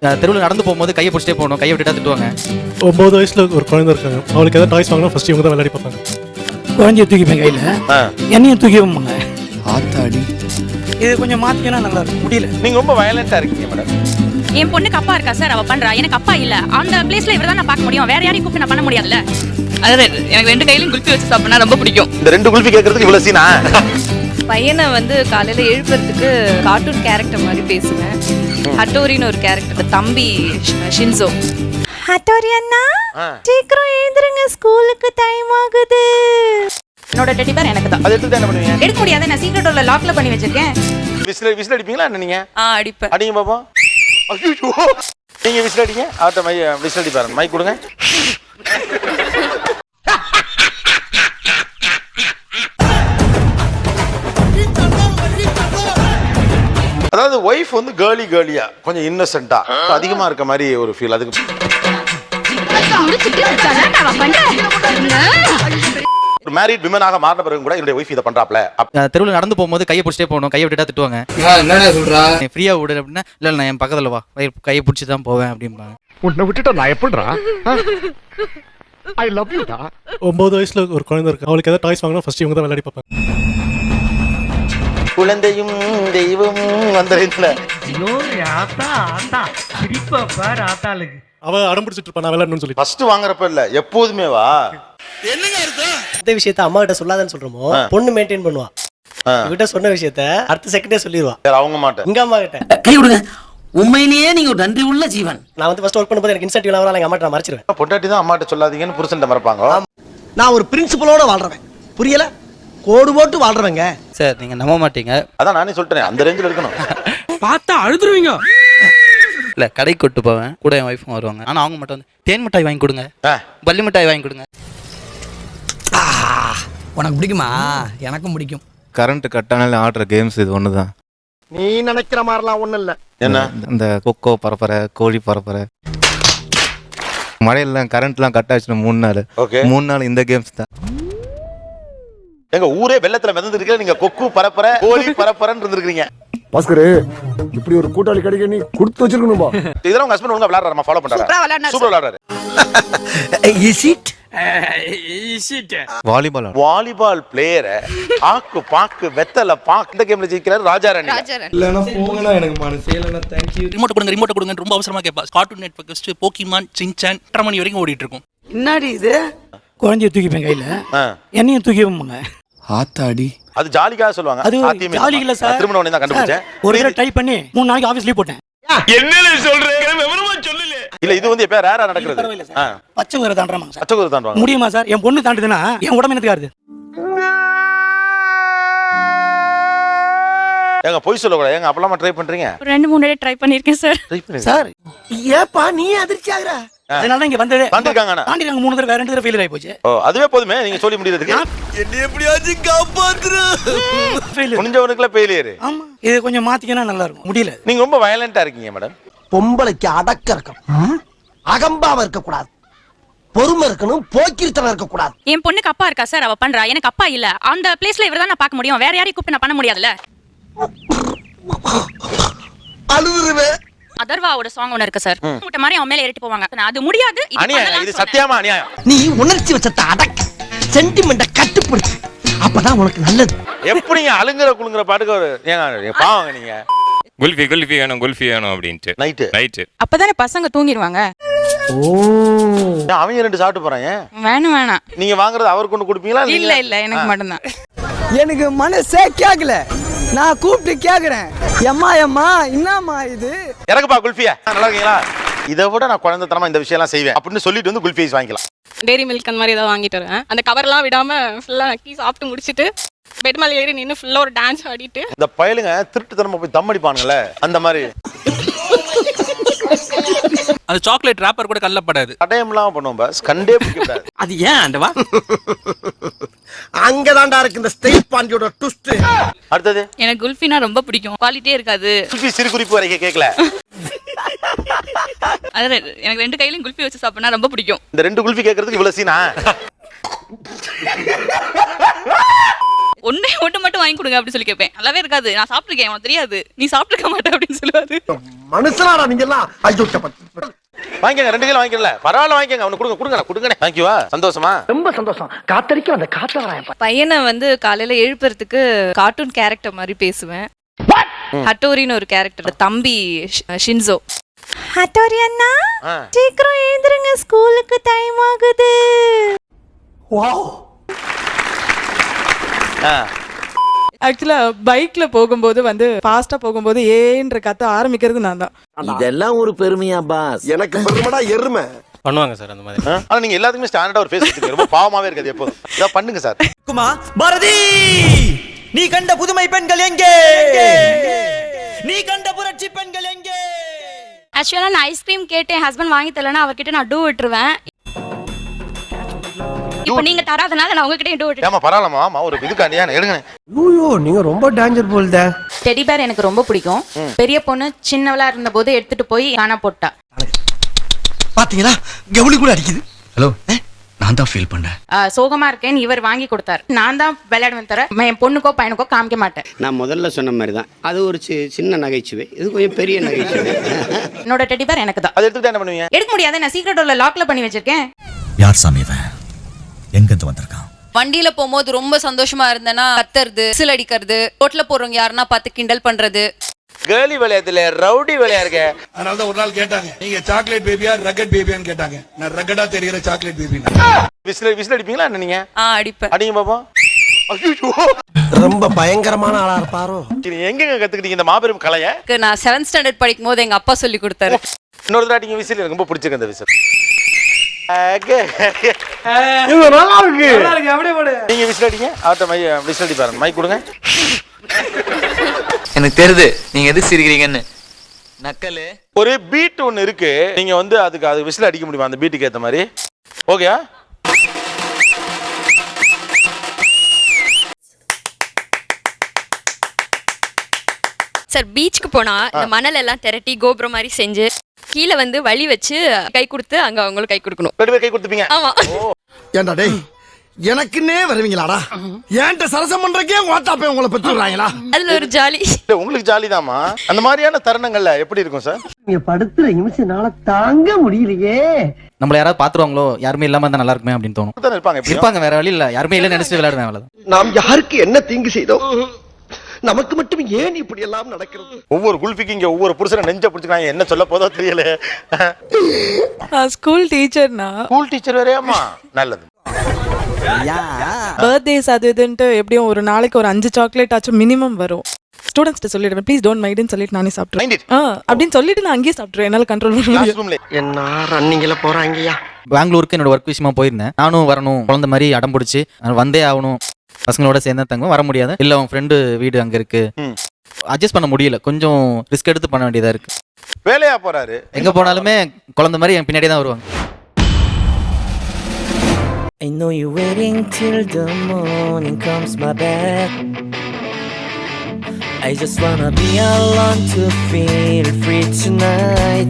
தெருவில் நடந்து போகும்போது கையை பிடிச்சிட்டே போகணும், கையை விட்டுட்டா திட்டுவாங்க. 9 வயசுல ஒரு குழந்தை இருக்காங்க, அவளுக்கு ஏதாவது டாய்ஸ் வாங்கினா ஃபர்ஸ்ட் இவங்க தான் விளையாடி பார்ப்பாங்க. குழந்தைய தூக்கிப்பேன் கையில், என்னையும் தூக்கி வைப்பாங்க. ஆத்தாடி, இது கொஞ்சம் மாற்றிக்கணும், நல்லா இருக்கும். முடியல. நீங்க ரொம்ப வயலண்டா இருக்கீங்க மேடம். என் பொண்ணுக்கு அப்பா இருக்கா சார், அவ பண்றா. எனக்கு அப்பா இல்ல, அந்த பிளேஸ்ல இவர தான் நான் பார்க்க முடியும், வேற யாரையும் கூப்பிட்டு நான் பண்ண முடியாதுல்ல. அதாவது எனக்கு 2 கையிலும் குல்ஃபி வச்சு சாப்பிட்டா ரொம்ப பிடிக்கும். இந்த 2 குல்ஃபி கேட்கறதுக்கு இவ்வளவு சீனா? பையனை வந்து காலையில எழுப்புறதுக்கு கார்ட்டூன் கேரக்டர் மாதிரி பேசுவேன். ஹட்டோரின்னு ஒரு கேரக்டர், தம்பி ஷின்சோ. ஹட்டோரி அண்ணா சீக்கிரம் எழுந்திருங்க, ஸ்கூலுக்கு டைம் ஆகுது. என்னோட டெடி பேர் எனக்கு தான். அது எடுத்து என்ன பண்ணுவீங்க? எடுக்க முடியாது, நான் சீக்ரெட் டோர்ல லாக்ல பண்ணி வச்சிருக்கேன். விசில் அடிப்பீங்களா என்ன நீங்க? அடிப்பேன். அடிங்க பாப்போம். ஐயோ, நீங்க விசில் அடிங்க. அவட்ட விசில் அடி பாருங்க. மைக் கொடுங்க. அதாவது ஒய்ஃப் வந்து கேர்லியா கொஞ்சம் இன்னசென்ட்டா அதிகமா இருக்க மாதிரி ஒரு ஃபீல். அதுக்கு ஒரு மேரிட் விமனாக மாறின பிறகு கூட என்னுடைய ஒய்ஃப் இதை பண்றாப்ல. தெருவில் நடந்து போகும்போது கையை பிடிச்சிட்டே போகணும், கையை விட்டுட்டா திட்டுவாங்க. என்ன சொல்றா? ஃப்ரீயா விடு அப்படின்னா, இல்லை நான் என் பக்கத்தில் வா, கையை பிடிச்சி தான் போவேன் அப்படிம்பாங்க. உன்னை விட்டுட்டா நான் எப்படிடா? ஐ லவ் யூ டா. 9 வயசுல ஒரு குழந்தை இருக்கு, அவளுக்கு ஏதாவது டாய்ஸ் வாங்கினா ஃபர்ஸ்ட் இவங்க தான் விளையாடி பார்ப்பாங்க. குழந்தையும் தெய்வம் வந்தறிந்தல. அவ அடம் பிடிச்சிட்டு இருப்பா, நான் விளையாடணும்னு சொல்லி. ஃபர்ஸ்ட் வாங்குறப்ப இல்ல, எப்போதுமே வா. இந்த விஷயத்த அம்மா கிட்ட சொல்லாதன்னு சொல்றோமோ, பொண்ணு மெயின்டைன் பண்ணுவா. இவகிட்ட சொன்ன விஷயத்த அடுத்த செகண்டே சொல்லிடுவா. அவங்க மாட்டேன். இங்க அம்மா கிட்ட கை விடுங்க. உண்மையிலேயே நீங்க ஒரு நன்றி உள்ள ஜீவன். நான் வந்து ஃபர்ஸ்ட் ஒர்க் பண்ணும்போது எனக்கு இன்சென்டிவ் வரலாம், எங்க அம்மா நான் மறைச்சிருவேன். பொட்டாட்டி தான் அம்மாட்ட சொல்லாதீங்கன்னு புருஷன்ட்ட மறப்பாங்க. நான் ஒரு பிரின்சிபலோட வாழ்றவன், புரியல? கோடு போட்டு வாழ்றவங்க சார். நீங்கள் நம்ப மாட்டீங்க, அதான் நானே சொல்லிட்டேன், அந்த ரேஞ்சில் இருக்கணும். பார்த்தா அழுதுருவீங்க. இல்லை கடைக்கு கூட்டு போவேன், கூட என் ஒய்ஃபும் வருவாங்க. ஆனால் அவங்க மட்டும் வந்து தேன் மிட்டாய் வாங்கி கொடுங்க, பள்ளி மிட்டாய் வாங்கி கொடுங்க. உனக்கு பிடிக்குமா? எனக்கும் பிடிக்கும். கரண்ட் கட் ஆனாலும் ஆடுற கேம்ஸ் இது ஒன்று தான். நீ நினைக்கிற மாதிரிலாம் ஒண்ணும் இல்ல. என்ன இந்த கொக்கோ பரப்பரை, கோழி பரப்பரை, மழையெல்லாம் கரண்ட்லாம் கட் ஆச்சுன்னா 3 நாள். ஓகே, 3 நாள் இந்த கேம்ஸ் தான். எங்க ஊரே வெள்ளத்துல மிதந்து இருக்கீங்க, நீங்க கொக்கு பரப்பர கோழி பரப்பரன்னு இருந்திருக்கீங்க. பாஸ்கர், இப்படி ஒரு கூட்டாளி கிடைக்க நீ கொடுத்து வச்சிருக்கணும்பா. இதெல்லாம் உங்க ஹஸ்பண்ட் ஒழுங்கா விளையாடுறாரு, ஃபாலோ பண்றாரு, சூப்பரா விளையாடுறாரு. வாலிபால் பிளேயரை பாக்கு வெத்தல பாக்கு இந்த கேம்ல ஜெயிக்கிறாரு ராஜாராணி. இல்லனா போங்கனா, எனக்கு மனசே இல்லனா. Thank you. ரிமோட் கொடுங்க ரொம்ப அவசரமா கேட்பா. கார்ட்டூன் நெட்வொர்க் வச்சு போக்கிமான், சின்சான் 8:30 மணி வரைக்கும் ஓடிட்டு இருக்கும். என்னடி இது? குழந்தைய தூக்கிப்பேன் கையில், என்னையும் தூக்கி வைப்பாங்க. ஆத்தாடி, அது ஜாலிக்காக சொல்லுவாங்க. அது ஜாலி இல்ல சார். திரும்ப உடனே தான் கண்டுபிடிச்சேன். ஒரு தடவை ட்ரை பண்ணி 3 நாளைக்கு ஆபீஸ் லீவ் போட்டேன். என்னன்னு சொல்றீங்க? விவரமா சொல்லல. இல்ல இது வந்து எப்ப ரேரா நடக்குது. பச்சை குதிரை தாண்டறாங்க சார். பச்சை குதிரை தாண்டுவாங்க. முடியுமா சார்? என் பொண்ணு தாண்டுதுன்னா என் உடம்பு என்னத்துக்கு ஆறுது? ஏங்க போய் சொல்லக்கூடாது. ஏங்க அப்பலாமா ட்ரை பண்றீங்க? 2-3 தடவை ட்ரை பண்ணிருக்கேன் சார். ட்ரை பண்ணி சார் ஏப்பா நீ அதிர்ச்சி ஆகுற? அதனால தான் இங்க வந்ததே. தாண்டிருக்காங்க. 3 தடவை, வேற 2 தடவை ஃபெயிலியர் ஆயி போச்சு. ஓ, அதுவே போதுமே நீங்க சொல்லி முடியறதுக்கு. என்ன எப்படியாச்சும் காப்பாத்துற. ஃபெயிலியர். முடிஞ்சவனுக்குல ஃபெயிலியர். ஆமா, இது கொஞ்சம் மாத்திக்கனா நல்லா இருக்கும். முடியல. நீங்க ரொம்ப வயலண்டா இருக்கீங்க மேடம். பொம்பளைக்கு அடக்க இருக்கணும், அகம்பாவ இருக்க கூடாது, பொறுமை இருக்கணும், போக்கிரித்தனம் இருக்க கூடாது. என் பொண்ணுக்கு அப்பா இருக்கா சார், அவ பண்றா. எனக்கு அப்பா இல்ல, அந்த பிளேஸ்ல இவர தான் நான் பார்க்க முடியும், வேற யாரையும் கூப்பிட்டு நான் பண்ண முடியாதுல்ல. அழுதுருவே. அதர்வாவோட சாங் ஒன்னு இருக்கு சார், கூட்ட மாதிரி அவன் மேல ஏறிட்டு போவாங்க. அது முடியாது, இது அநியாயம். இது சத்தியமா அநியாயம். நீ உணர்ச்சி வச்சத அடக்க, சென்டிமெண்ட கட்டுப்படுத்து, அப்பதான் உனக்கு நல்லது. எப்படிங்க அழுங்குற குளுங்குற பாட்டுக்கு ஒரு ஏங்க பாவங்க நீங்க. குல்ஃபி வேணும் அப்படின்ட்டு நைட்டு அப்பதானே பசங்க தூங்கிடுவாங்க. ஓ, அவங்க 2 சாப்பிட்டு போறாங்க. வேணாம். நீங்க வாங்குறது அவர் கொண்டு கொடுப்பீங்களா? இல்ல எனக்கு மட்டும்தான். எனக்கு மனசே கேக்கல, நான் கூப்பிட்டு கேக்குறேன். எம்மா என்னம்மா இது? இறக்குப்பா குல்ஃபியா. நல்லா இருக்கீங்களா? இதை விட நான் குழந்தைத்தனமா இந்த விஷயம் எல்லாம் செய்வேன் அப்படின்னு சொல்லிட்டு வந்து குல்ஃபி வாங்கிக்கலாம். டெய்ரி மில்க் அந்த மாதிரி ஏதாவது வாங்கிட்டு வரேன். அந்த கவர்லாம் விடாம ஃபுல்லா நக்கி சாப்பிட்டு முடிச்சிட்டு பெட் மேல ஏறி நின்று ஃபுல்லா ஒரு டான்ஸ் ஆடிட்டு. இந்த பயலுங்க திருட்டுத்தனமா போய் தம் அடிப்பானுங்கல்ல, அந்த மாதிரி. அது சாக்லேட் ராப்பர் கூட கல்லப்படாது. அடையம்லாம் பண்ணுவோம் பாஸ், கண்டே பிடிக்காது. அது ஏன் ஆண்டவா? அங்கதான்டா இருக்கு இந்த ஸ்டைல் பாண்டியோட ட்விஸ்ட். அடுத்தது எனக்கு குல்ஃபினா ரொம்ப பிடிக்கும், குவாலிட்டியே இருக்காது. குல்ஃபி சிறு குறிப்பு வரைக்கும் கேட்கல. அது எனக்கு 2 கையிலும் குல்ஃபி வச்சு சாப்பிட்டா ரொம்ப பிடிக்கும். இந்த 2 குல்ஃபி கேட்கறதுக்கு இவ்வளவு சீனா? ஒண்ணே ஒட்டு மட்டும் வாங்கி கொடுங்க அப்படின்னு சொல்லி கேட்பேன். நல்லாவே இருக்காது, நான் சாப்பிட்டுருக்கேன், உனக்கு தெரியாது, நீ சாப்பிட்டுருக்க மாட்டே அப்படின்னு சொல்லுவாரு. மனுஷனாடா நீங்க எல்லாம் ஐயோ வாங்கிக்கங்க 2 கிலோ வாங்கிக்கல பரவாயில்ல வாங்கிக்கங்க அவனுக்கு கொடுங்க தேங்க்யூவா சந்தோஷமா ரொம்ப சந்தோஷம். காத்தடிக்க அந்த காத்துல வராயப்பா. பையனை வந்து காலையில எழுப்புறதுக்கு கார்ட்டூன் கேரக்டர் மாதிரி பேசுவேன். ஹட்டோரின்னு ஒரு கேரக்டர், தம்பி ஷின்சோ. ஹட்டோரி அண்ணா சீக்கிரம் எழுந்திருங்க, ஸ்கூலுக்கு டைம் ஆகுது. வாவ். ஆக்சுவலா பைக்ல போகும்போது வந்து ஃபாஸ்டா போகும்போது ஏன்ற கத்த ஆரம்பிக்கிறது நான் தான். இதெல்லாம் ஒரு பெருமையா பாஸ்? எனக்கு பெருமைடா எருமை. பண்ணுவாங்க சார் அந்த மாதிரி. ஆனா நீங்க எல்லாத்துக்குமே ஸ்டாண்டர்டா ஒரு ஃபேஸ் வச்சிருக்கீங்க. ரொம்ப பாவமாவே இருக்காது எப்போதும். இத பண்ணுங்க சார். குமா பாரதி, நீ கண்ட புதுமை பெண்கள் எங்கே? நீ கண்ட புரட்சி பெண்கள் எங்கே? ஆக்சுவலா நான் ஐஸ்கிரீம் கேட்டு என் ஹஸ்பண்ட் வாங்கி தரலன்னா அவர்கிட்ட நான் டூ விட்டுருவேன். இப்போ நீங்க தராதனால நான் உங்ககிட்ட டூ விட்டுறேன். ஏமா பரவாயில்லமா ஒரு இதுக்காண்டியா எடுங்க. ஐயோ நீங்க ரொம்ப டேஞ்சர் போல்தே. டெடி பேர் எனக்கு ரொம்ப பிடிக்கும். பெரிய பொண்ணு சின்னவளா இருந்தபோது எடுத்துட்டு போய் காணா போட்டா. பாத்தீங்களா கவுளி கூட அடிக்குது. ஹலோ, நான் தான் ஃபீல் பண்ணேன். சோகமா இருக்கேன்னு இவர் வாங்கி கொடுத்தாரு. நான் தான் விளையாடுவேன் தர என் பொண்ணுக்கோ பையனுக்கோ காமிக்க மாட்டேன். நான் முதல்ல சொன்ன மாதிரி தான், அது ஒரு சின்ன நகைச்சுவை, இது கொஞ்சம் பெரிய நகைச்சுவை. என்னோட டெடி பேர் எனக்கு தான். அதை எடுத்துட்டு என்ன பண்ணுவீங்க? எடுக்க முடியாது, நான் சீக்ரெட் டோர்ல லாக்ல பண்ணி வச்சிருக்கேன். யார் சாமி இவன்? எங்க இருந்து வந்திருக்கான்? வண்டியில போகும்போது ரொம்ப சந்தோஷமா இருந்தேன்னா கத்துறது, விசில் அடிக்கிறது, ரோட்ல போறவங்க யாருன்னா பார்த்து கிண்டல் பண்றது. கேர்லி விளையாட்டுல ரவுடி விளையாடுங்க. அதனால தான் ஒரு நாள் கேட்டாங்க, நீங்க சாக்லேட் பேபியா ரக்கட் பேபியான்னு கேட்டாங்க. நான் ரக்கடா தெரியுற சாக்லேட் பேபி. விசில் அடிப்பீங்களா என்ன நீங்க? அடிப்பேன். அடிங்க பாப்போம். ஐயோ ரொம்ப பயங்கரமான ஆளா இருப்பாரோ. எங்கங்க கத்துக்கிட்டீங்க இந்த மாபெரும் கலைய? நான் 7th ஸ்டாண்டர்ட் படிக்கும் போது எங்க அப்பா சொல்லி கொடுத்தாரு. இன்னொரு தடவை அடிங்க விசில், எனக்கு ரொம்ப பிடிச்சிருக்கு அந்த விசில். நல்லா இருக்கு. அப்படியே போடு. நீங்க விசில் அடிங்க, அவர்ட்ட விசில் அடி பாருங்க. மைக் கொடுங்க. எனக்கு தெரியுது நீங்க எது சிரிக்கிறீங்கன்னு. நக்கலு. ஒரு பீட் ஒன்னு இருக்கு, நீங்க வந்து அது விசில் அடிக்க முடியுமா அந்த பீட்டுக்கு ஏத்த மாதிரி? ஓகே. சார் பீச்சுக்கு போனா இந்த மணல் எல்லாம் திரட்டி கோபுரம் மாதிரி செஞ்சு கீழே வந்து வழி வச்சு கை கொடுத்து அங்க அவங்களுக்கு கை கொடுக்கணும். 2 பேர் கை கொடுத்துப்பீங்க? ஆமா. ஏண்டா டேய், எனக்குன்னே வருவீங்களாடா? ஏன்ட்ட சரசம் பண்றக்கே வாட்டாப்பே உங்களை பெற்றுறாங்களா? அதுல ஒரு ஜாலி. இல்ல உங்களுக்கு ஜாலிதாமா. அந்த மாதிரியான தருணங்கள்ல எப்படி இருக்கும் சார்? நீங்க படுத்துற நிமிஷம்னால தாங்க முடியலையே. நம்மள யாராவது பாத்துருவாங்களோ, யாருமே இல்லாம இருந்தா நல்லா இருக்குமே அப்படின்னு தோணும். இருப்பாங்க, வேற வழி இல்ல, யாருமே இல்ல நினைச்சு விளையாடுவேன் அவ்வளவுதான். நாம் யாருக்கு என்ன தீங்கு செய்தோம்? நமக்கு மட்டும் ஏன் இப்படி எல்லாம் நடக்கிறது? ஒவ்வொரு குல்ஃபிக்கு இங்க ஒவ்வொரு புருஷனை நெஞ்ச பிடிச்சிக்கிறாங்க. என்ன சொல்ல போதோ தெரியல. ஸ்கூல் டீச்சர்னா ஸ்கூல் டீச்சர் வேறையாமா? நல்லது. பர்த்டேஸ் அது இதுன்ட்டு எப்படியும் ஒரு நாளைக்கு ஒரு 5 சாக்லேட் ஆச்சும் மினிமம் வரும். ஸ்டூடெண்ட்ஸ்ட்ட சொல்லிடுவேன், ப்ளீஸ் டோன்ட் மைண்ட்னு சொல்லிட்டு நானே சாப்பிட்றேன். அப்படின்னு சொல்லிட்டு நான் அங்கேயே சாப்பிட்றேன், என்னால கண்ட்ரோல் பண்ண முடியும். என்ன ரன்னிங்ல போறாங்கய்யா. பெங்களூருக்கு என்னோட ஒர்க் விஷயமா போயிருந்தேன். நானும் வரணும், குழந்தை மாதிரி அடம் பிடிச்சி வந்தே ஆகணும், பசங்களோட சேர்ந்தா தங்க வர முடியாது, இல்ல அவன் ஃப்ரெண்டு வீடு அங்க இருக்கு, அட்ஜஸ்ட் பண்ண முடியல, கொஞ்சம் ரிஸ்க் எடுத்து பண்ண வேண்டியதா இருக்கு. வேலையா போறாரு, எங்க போனாலுமே குழந்தை மாதிரி என் பின்னாடியே தான் வருவாங்க. I know you're waiting till the morning comes my back. I just wanna be alone to feel free tonight.